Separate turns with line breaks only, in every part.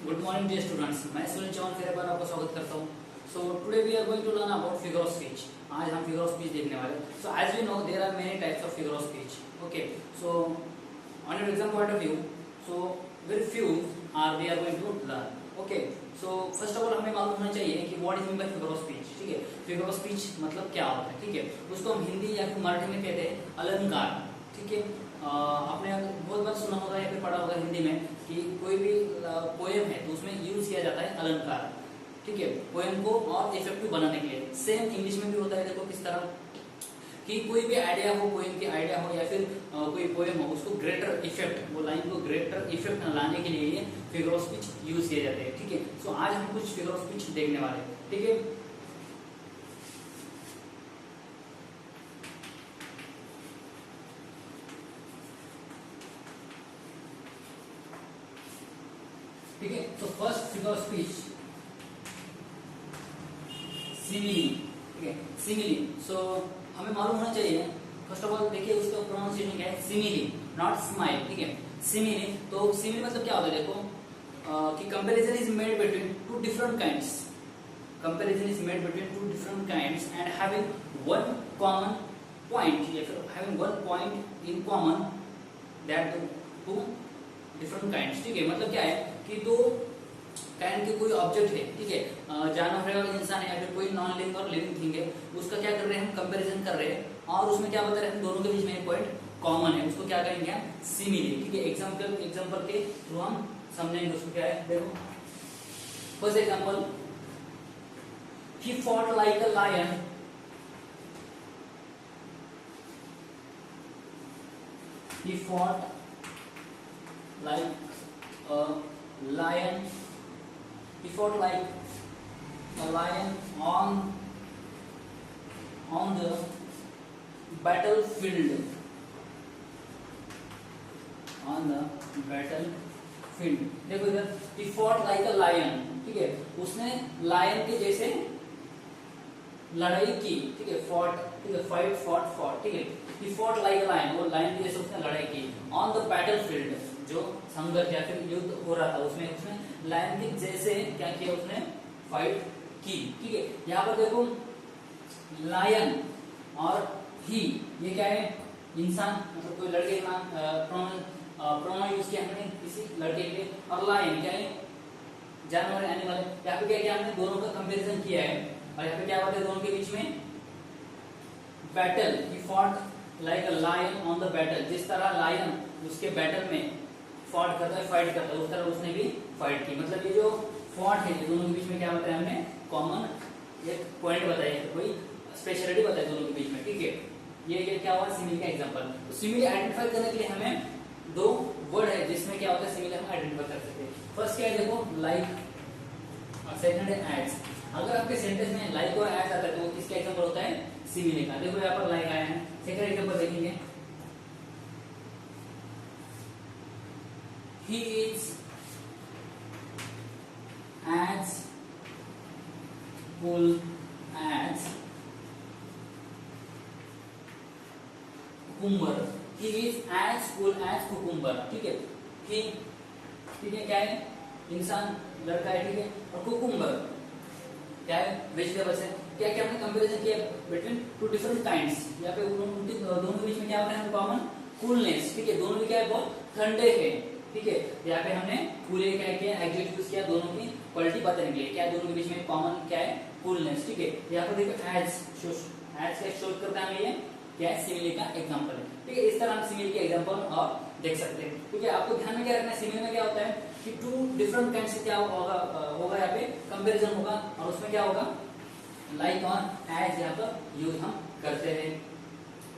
Good morning dear students, मैं सुनील चौहान फिर एक बार आपका स्वागत करता हूँ। So today we are going to learn about figure of speech. आज हम फिगर ऑफ स्पीच देखने वाले हैं। So as we know there are many types of figure of speech. Okay, so on your exam point of view, so very few are we are going to learn. Okay, so first of all हमें मालूम होना चाहिए कि what is mean by figure of speech. ठीक है, figure of speech मतलब क्या होता है। ठीक है, उसको हम हिंदी या फिर मराठी में कहते हैं अलंकार। ठीक है, आपने बहुत बार सुना होगा या फिर पढ़ा होगा हिंदी में कि कोई भी पोएम है तो उसमें यूज किया जाता है अलंकार। ठीक है, पोएम को और इफेक्टिव बनाने के लिए। सेम इंग्लिश में भी होता है। देखो किस तरह कि कोई भी आइडिया हो, पोएम की आइडिया हो या फिर कोई पोएम हो, उसको ग्रेटर इफेक्ट, वो लाइन को ग्रेटर इफेक्ट लाने के लिए फिगर ऑफ स्पीच यूज किए जाते हैं। ठीक है, सो आज हम कुछ फिगर ऑफ स्पीच देखने वाले हैं। ठीक है, ठीक है। तो first figure of speech simile. ठीक है, सिमिली। सो हमें मालूम होना चाहिए फर्स्ट ऑफ ऑल, देखिए उसका प्रोनाउंसिएशन क्या है, सिमिली, नॉट स्माइल। ठीक है, सिमिली। तो सिमिली मतलब क्या होता है, देखो कि comparison is made between two different kinds. Comparison is made between two different kinds and having one common point या फिर having one point in common that two different kinds. ठीक है, मतलब क्या है कि दो काइंड के कोई ऑब्जेक्ट है। ठीक है, जानवर है और इंसान है या फिर कोई नॉन लिविंग और लिविंग थिंग है, उसका क्या कर रहे हैं हम, कंपैरिजन कर रहे हैं और उसमें क्या बता रहे हैं, दोनों के बीच में एक पॉइंट कॉमन है, उसको क्या करेंगे हम, सिमिली। ठीक है, एग्जांपल के थ्रू हम समझेंगे उसको क्या है। देखो first example, he fought like a lion, he fought like a lion, he fought like a lion on the battlefield, on the battlefield। देखो इधर he fought like a lion। ठीक है, उसने लायन के जैसे लड़ाई की। ठीक है, फॉट, ठीक है, फाइट, फॉट। ठीक है, he fought like a lion, वो लायन की जैसे उसने लड़ाई की on the battlefield, जो संघर्ष या फिर युद्ध हो रहा था उसमें उसने लायन के जैसे क्या किया, उसने फाइट की। ठीक है, यहाँ पर देखो लायन और ही, ये क्या है, इंसान, मतलब कोई लड़के का प्रोनाउन यूज किया हमने किसी लड़के के लिए, और लायन क्या है, जानवर, एनिमल। यहाँ पे क्या किया हमने, दोनों का कंपैरिजन किया है और यहाँ पे क्या बात है, दोनों के बीच में battle, he fought like a lion on the battle। जिस तरह लायन उसके बैटल में फॉट करता है, फाइट करता है, उस तरह उसने भी फाइट की। मतलब ये जो फॉट है, दोनों के बीच में क्या बताया हमने, कॉमन एक पॉइंट बताया, कोई स्पेशलिटी बताई दोनों के बीच में। ठीक है, ये क्या हुआ, सिमिली का एग्जांपल। तो सिमिली आइडेंटिफाई करने के लिए हमें दो वर्ड है जिसमें क्या होता है, सिमिली हम आइडेंटिफाई कर सकते हैं। फर्स्ट क्या है, देखो लाइक, और सेकंड है एड्स। अगर आपके सेंटेंस में लाइक और एड्स आता है तो वो किसका एग्जांपल होता है, सिमिली का। देखो यहाँ पर लाइक आया है, सेकंड एग्जांपल देखेंगे, he is as cool as cucumber, he is as cool as cucumber। ठीक है, he, ठीक है, क्या है, इंसान, लड़का है। ठीक है, और कुकुम्बर क्या है, वेजिटेबल्स है। क्या क्या हमने कंपैरिजन किया बिटवीन टू डिफरेंट काइंड्स। यहाँ पे उनके दोनों के बीच में क्या होता है, कॉमन कूलनेस। ठीक है, दोनों भी क्या है, बहुत ठंडे हैं। ठीक है, यहाँ पे हमने पूरे क्या किया, एडजेक्टिव यूज किया दोनों की क्वालिटी बताने के लिए। क्या दोनों के बीच में कॉमन क्या है, कूलनेस। ठीक है, यहाँ पर देखो एज का शो करता है, ये क्या है, सिमिली का एग्जांपल है। ठीक है, इस तरह हम सिमिली के एग्जांपल और देख सकते हैं। ठीक है, आपको ध्यान में क्या रखना है, सिमिली में क्या होता है कि टू डिफरेंट काइंड से क्या होगा यहाँ पे कंपैरिजन होगा और उसमें क्या होगा, लाइक और एज यहाँ पर यूज हम करते हैं।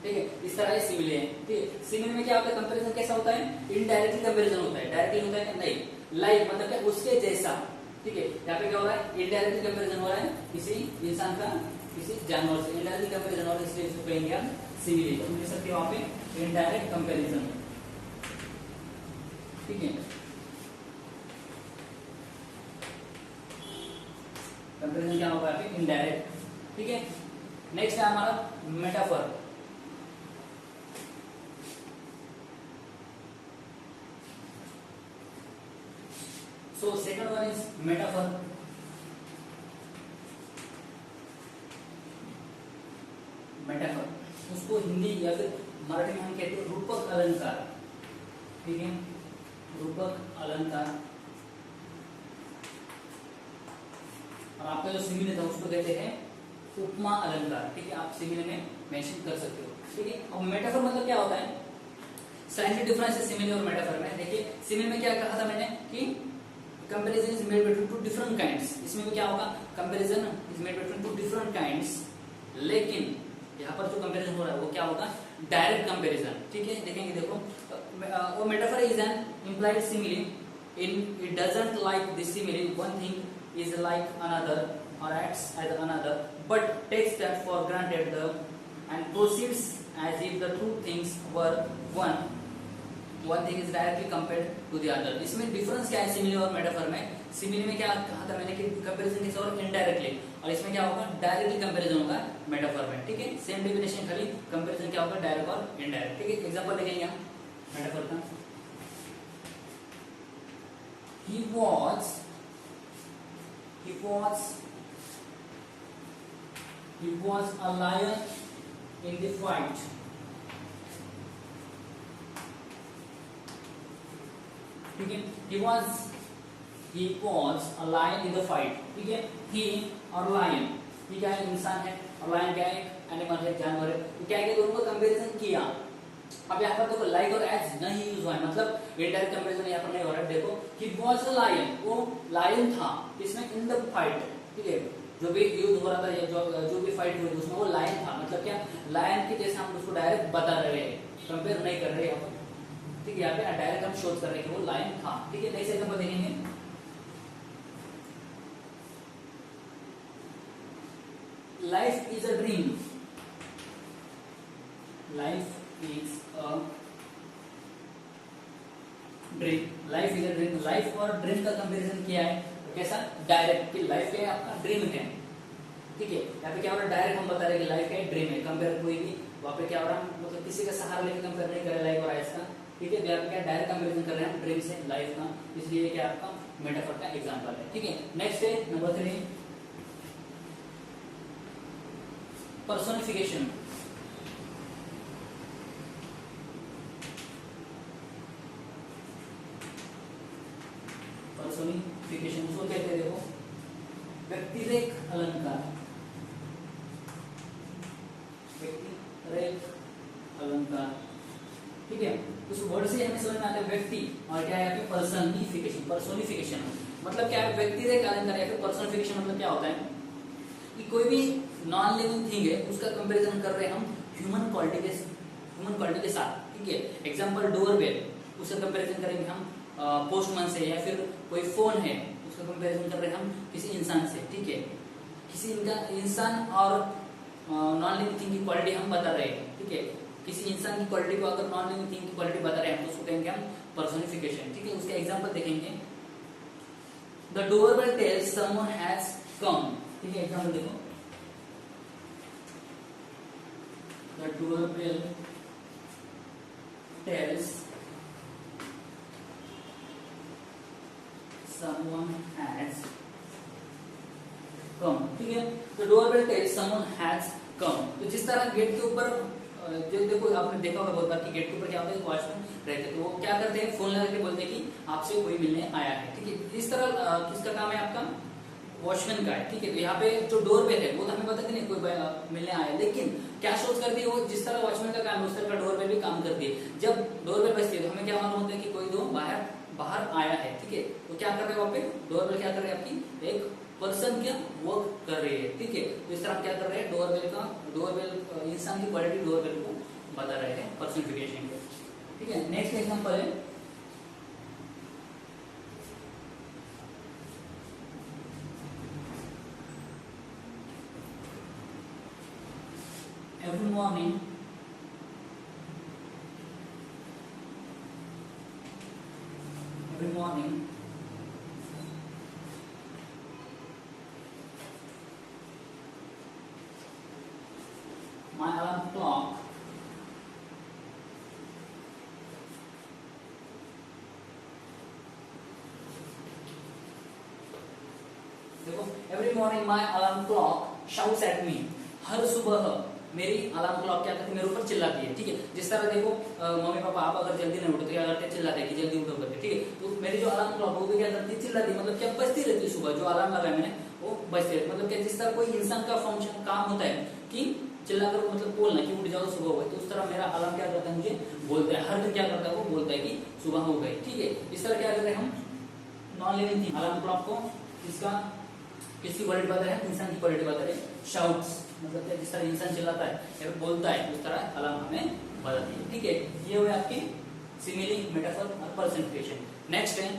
ठीक है, इस तरह ये सिमिली है। ठीक है, सिमिली में क्या होता है, कंपैरिजन कैसा होता है, इनडायरेक्टली कंपैरिजन होता है। डायरेक्टली होता है कि नहीं, लाइक मतलब क्या, उसके जैसा। ठीक है, यहाँ पे क्या हो रहा है, इनडायरेक्टली कंपैरिजन हो रहा है किसी इंसान का किसी जानवर से, इनडायरेक्टली कंपैरिजन हो रहा है, इसलिए इसको कहेंगे हम सिमिली। तो लिख सकते हो वहां पे इनडायरेक्ट कंपैरिजन। ठीक है, कंपैरिजन क्या होगा, यहाँ पे इनडायरेक्ट। ठीक है, नेक्स्ट है हमारा metaphor. So second one is metaphor. Metaphor उसको हिंदी या फिर मराठी में हम कहते हैं रूपक अलंकार, ठीक है, रूपक अलंकार। और आपका जो सिमिले था उसको कहते हैं उपमा अलंकार, ठीक है, आप सिमिले में मेंशन कर सकते हो, ठीक है। अब मेटाफर मतलब क्या होता है, स्लाइटली डिफरेंस है सिमिले और मेटाफर में। देखिए सिमिले में क्या कहा था मैंने कि comparison is made between two different kinds, इसमें भी क्या होगा, comparison is made between two different kinds, लेकिन यहाँ पर जो कंपैरिजन हो रहा है वो क्या होगा, डायरेक्ट कंपैरिजन, ठीक है। देखेंगे, देखो वो metaphor is an implied simile in it doesn't like this simile one thing is like another or acts as another but takes that for granted the and proceeds as if the two things were one thing is directly compared to the other। इसमें difference क्या है simile और metaphor में, simile में क्या कहा था मैंने कि कंपैरिजन कैसे और इनडायरेक्टली, और इसमें क्या होगा डायरेक्टली कंपैरिजन होगा मेटाफर में, ठीक है। सेम डेफिनेशन, खाली कंपैरिजन क्या होगा डायरेक्ट और इनडायरेक्ट, ठीक है। एग्जांपल देखेंगे हम मेटाफर का, he was a lion in the fight, ठीक है। he was a lion in the fight, ठीक है। he और lion, ये क्या है, इंसान है, और lion क्या है, एनिमल है, जानवर है। तो क्या है, दोनों का कंपैरिजन किया। अब यहाँ पर देखो लाइक और एज नहीं यूज हुआ है, मतलब इनडायरेक्ट कंपैरिजन यहाँ पर नहीं हो रहा है। देखो he was a lion, वो लायन था, इसमें इन द फाइट, ठीक है, जो भी युद्ध हो रहा था या जो भी फाइट हुई उसमें वो लायन था, मतलब क्या लायन के जैसे हम उसको डायरेक्ट बता रहे हैं, कंपेयर नहीं कर रहे यहाँ पर, ठीक है। यहाँ पे डायरेक्ट हम शोध कर रहे हैं कि वो लायन था, ठीक है। नेक्स्ट एग्जांपल देखेंगे, life is a dream, life is a dream, life is a dream. Life और ड्रीम का कंपैरिजन किया है, तो कैसा डायरेक्ट कि लाइफ क्या है आपका ड्रीम है, ठीक है। यहाँ पे क्या हो रहा है डायरेक्ट हम बता रहे हैं कि लाइफ क्या है ड्रीम है, कंपेयर कोई भी वहाँ पे क्या हो रहा है, मतलब किसी का सहारा लेकर कंपेयर नहीं कर रहे लाइफ और आइस का, ठीक है। यहाँ पे क्या डायरेक्ट कंपैरिजन कर रहे हैं हम ड्रीम से लाइफ का, इसलिए क्या आपका मेटाफर का एग्जांपल है, ठीक है। नेक्स्ट है नंबर 3 पर्सोनिफिकेशन। पर्सोनिफिकेशन उसको कहते हैं, देखो व्यक्तिरेख अलंकार, व्यक्तिरेख अलंकार, ठीक है। उस वर्ड से हमें समझ में आता है व्यक्ति और क्या है यहाँ पे पर्सनिफिकेशन, पर्सोनिफिकेशन मतलब क्या है, व्यक्तिरेख अलंकार या फिर पर्सोनिफिकेशन मतलब क्या होता है कि कोई भी नॉन लिविंग थिंग है उसका कंपैरिजन कर रहे हैं हम ह्यूमन क्वालिटी के साथ, ठीक है। एग्जांपल डोरबेल, उसका कंपैरिजन करेंगे हम पोस्टमैन से, या फिर कोई फोन है उसका कंपैरिजन कर रहे हैं हम किसी इंसान से, ठीक है। किसी इंसान और नॉन लिविंग थिंग की क्वालिटी हम बता रहे हैं, ठीक है। किसी इंसान की क्वालिटी को अगर नॉन लिविंग थिंग की क्वालिटी बता रहे हैं तो उसको कहेंगे हम पर्सोनिफिकेशन, ठीक है। उसके एग्जांपल देखेंगे, the doorbell tells someone has come, ठीक है। एग्जांपल देखो, the doorbell tells someone has come, ठीक है। तो doorbell tells someone has come, तो जिस तरह गेट के ऊपर जो देखो आपने देखा होगा बहुत बार कि गेट के ऊपर क्या होता है, वॉचमैन रहते हैं, तो वो क्या करते हैं फोन लगा के बोलते हैं कि आपसे कोई मिलने आया है, ठीक है। इस तरह किसका काम है आपका, वॉचमैन का है, ठीक है। तो यहाँ पे जो डोरबेल है वो तो हमें पता नहीं कोई मिलने आया, लेकिन क्या सोच करती है वो, जिस तरह वॉचमैन का काम है उस तरह का डोरबेल भी काम करती है। जब डोरबेल बजती है तो हमें क्या मालूम होता है कि कोई दो बाहर आया है, ठीक है। तो क्या कर रहे हैं वहाँ पे डोरबेल क्या कर रहे हैं, आपकी एक पर्सन क्या वर्क कर रही है, ठीक है। तो इस तरह हम क्या कर रहे हैं डोरबेल इंसान की क्वालिटी डोरबेल को बता रहे हैं पर्सनिफिकेशन के, ठीक है। नेक्स्ट एग्जांपल है every morning my alarm clock every morning my alarm clock shouts at me, हर सुबह मेरी अलार्म क्लॉक क्या करती है, मेरे ऊपर चिल्लाती है, ठीक है। जिस तरह देखो मम्मी पापा आप अगर जल्दी नहीं उठते क्या करते हैं, चिल्लाते हैं कि जल्दी उठो करके, ठीक है। तो मेरी जो अलार्म क्लॉक वो भी क्या करती है, चिल्लाती है, मतलब क्या बजती रहती है सुबह, जो अलार्म लगाया मैंने वो बजती रहती है। मतलब क्या, जिस तरह कोई इंसान का फंक्शन काम होता है कि चिल्लाकर मतलब बोलना कि उठ जाओ सुबह हो गई, तो उस तरह मेरा अलार्म क्या करता है, मुझे बोलता है, हर दिन क्या करता है, वो बोलता है कि सुबह हो गई, ठीक है। इस तरह क्या करते हैं हम non living thing alarm clock को इसका किसकी क्वालिटी बता रहे हैं, इंसान की क्वालिटी बता रहे हैं। शाउट्स मतलब क्या, जिस तरह इंसान चिल्लाता है या बोलता है उस तरह अलार्म हमें बताती है, ठीक है। ये हुए आपकी सिमिली, मेटाफर और पर्सनिफिकेशन। नेक्स्ट है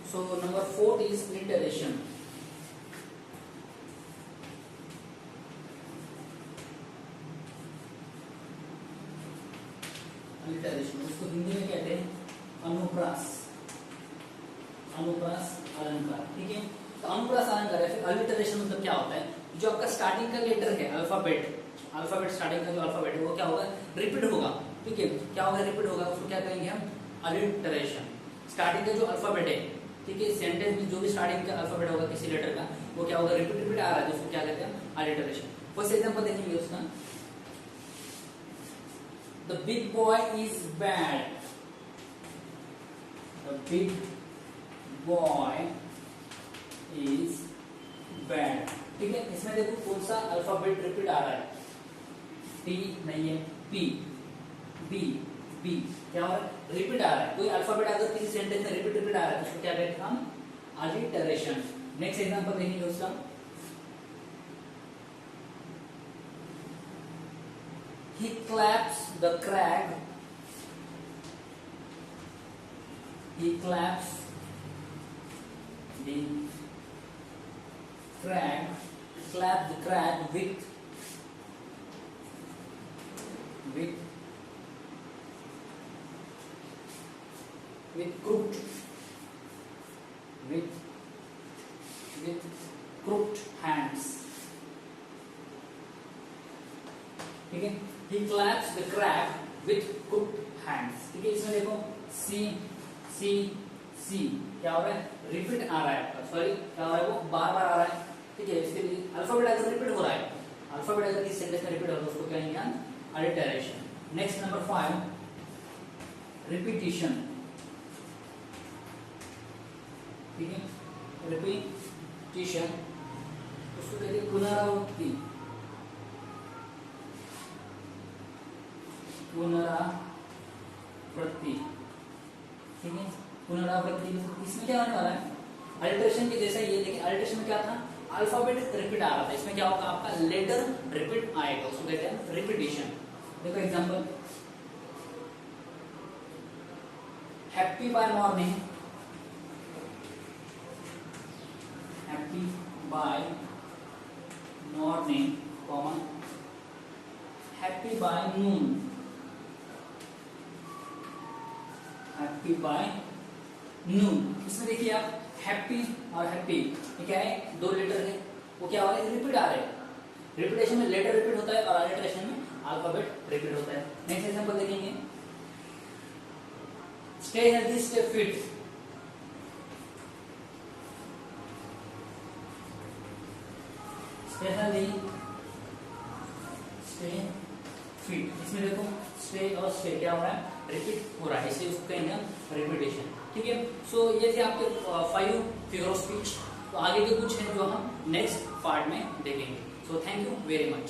so number 4 is alliteration। alliteration उसको हिंदी में कहते हैं अनुप्रास, अनुप्रास अलंकार, ठीक है। तो अनुप्रास अलंकार है, फिर alliteration मतलब क्या होता है, जो आपका स्टार्टिंग का लेटर है अल्फाबेट, अल्फाबेट स्टार्टिंग का जो अल्फाबेट है वो क्या होगा, रिपीट होगा, ठीक है। क्या होगा, रिपीट होगा, उसको क्या कहेंगे हम, alliteration। स्टार्टिंग का जो अल्फाबेट है, ठीक है, सेंटेंस में जो भी स्टार्टिंग का अल्फाबेट होगा किसी लेटर का वो क्या होगा, रिपीट रिपीट आ रहा है, तो उसको क्या कहते हैं, alliteration। फर्स्ट एग्जांपल देखेंगे उसका, the big boy is bad, the big boy is bad, ठीक है। इसमें देखो कौन सा अल्फाबेट रिपीट आ रहा है, टी नहीं है, पी, बी, बी, क्या हो रहा है, रिपीट आ रहा है। कोई अल्फाबेट अगर किसी सेंटेंस में रिपीट रिपीट आ रहा है तो उसको क्या कहते हैं हम, alliteration। नेक्स्ट एग्जांपल देखेंगे उसका, he claps the crab, he claps the crab, clap the crab with crooked, with crooked hands, ठीक है। he claps the crab with crooked hands, ठीक है। इसमें देखो सी सी सी क्या हो रहा है, रिपीट आ रहा है, सॉरी क्या हो रहा है, वो बार बार आ रहा है, ठीक है। इसके लिए अल्फाबेट अगर रिपीट हो रहा है, अल्फाबेट अगर किसी सेंटेंस में रिपीट हो रहा है उसको क्या कहेंगे हम, alliteration। नेक्स्ट नंबर 5 रिपीटिशन, ठीक है, रिपीटिशन उसको कहते हैं पुनरावृत्ति, पुनरावृत्ति, ठीक है। पुनरावृत्ति इसमें क्या होने वाला है, अल्टरेशन के जैसा ये, लेकिन अल्टरेशन में क्या था, अल्फाबेट रिपीट आ रहा था, इसमें क्या होगा, आपका लेटर रिपीट आएगा, उसको कहते हैं रिपीटिशन। देखो example, happy by morning, happy by morning, common happy by noon, happy by noon. इसमें देखिए आप हैप्पी और हैप्पी ये क्या है, दो लेटर है, वो क्या हो रहा है, रिपीट आ रहे हैं। रिपीटेशन में लेटर रिपीट होता है और अल्टरेशन में अल्फाबेट रिपीट होता है। नेक्स्ट एग्जांपल देखेंगे, stay healthy stay fit, stay healthy stay fit. इसमें देखो स्टे और स्टे क्या हो रहा है, रिपीट हो रहा है, इसलिए उसको कहेंगे हम रिपीटेशन, ठीक है। सो ये थे आपके 5 फिगर ऑफ स्पीच। तो आगे के कुछ हैं जो हम नेक्स्ट पार्ट में देखेंगे। So thank you very much.